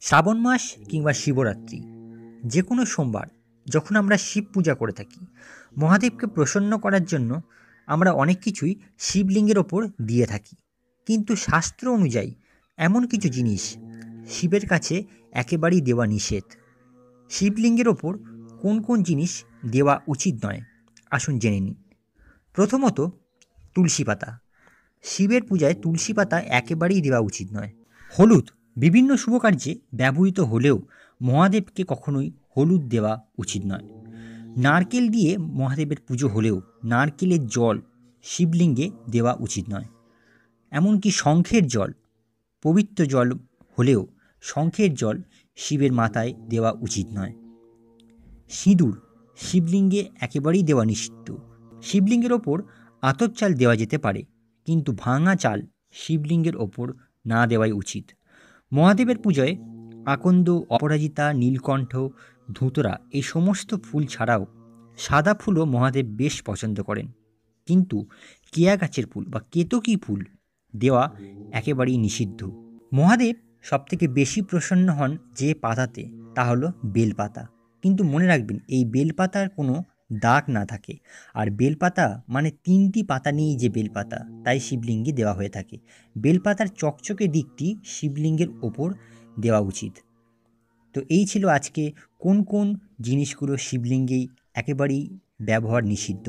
শ্রাবণ মাস কিংবা শিবরাত্রি যে কোনো সোমবার যখন আমরা শিব পূজা করে থাকি, মহাদেবকে প্রসন্ন করার জন্য আমরা অনেক কিছুই শিবলিঙ্গের ওপর দিয়ে থাকি। কিন্তু শাস্ত্র অনুযায়ী এমন কিছু জিনিস শিবের কাছে একেবারেই দেওয়া নিষেধ। শিবলিঙ্গের ওপর কোন কোন জিনিস দেওয়া উচিত নয়, আসুন জেনে নিন। প্রথমত, তুলসী পাতা। শিবের পূজায় তুলসী পাতা একেবারেই দেওয়া উচিত নয়। হলুদ বিভিন্ন শুভ কার্যে ব্যবহৃত হলেও মহাদেবকে কখনোই হলুদ দেওয়া উচিত নয়। নারকেল দিয়ে মহাদেবের পুজো হলেও নারকেলের জল শিবলিঙ্গে দেওয়া উচিত নয়। এমনকি শঙ্খের জল, পবিত্র জল হলেও শঙ্খের জল শিবের মাথায় দেওয়া উচিত নয়। সিঁদুর শিবলিঙ্গে একেবারেই দেওয়া নিষিদ্ধ। শিবলিঙ্গের ওপর আতপ চাল দেওয়া যেতে পারে, কিন্তু ভাঙা চাল শিবলিঙ্গের ওপর না দেওয়াই উচিত। মহাদেবের পুজোয় আকন্দ, অপরাজিতা, নীলকণ্ঠ, ধুতরা এই সমস্ত ফুল ছাড়াও সাদা ফুলও মহাদেব বেশ পছন্দ করেন। কিন্তু কেয়া গাছের ফুল বা কেতকী ফুল দেওয়া একেবারেই নিষিদ্ধ। মহাদেব সবথেকে বেশি প্রসন্ন হন যে পাতাতে, তা হলো বেলপাতা। কিন্তু মনে রাখবেন, এই বেলপাতার কোনো দাগ না থাকে। আর বেলপাতা মানে 3টি পাতা নিয়েই যে বেলপাতা, তাই শিবলিঙ্গে দেওয়া হয়ে থাকে। বেলপাতার চকচকে দিকটি শিবলিঙ্গের ওপর দেওয়া উচিত। তো এই ছিল আজকে কোন কোন জিনিসগুলো শিবলিঙ্গেই একেবারেই ব্যবহার নিষিদ্ধ।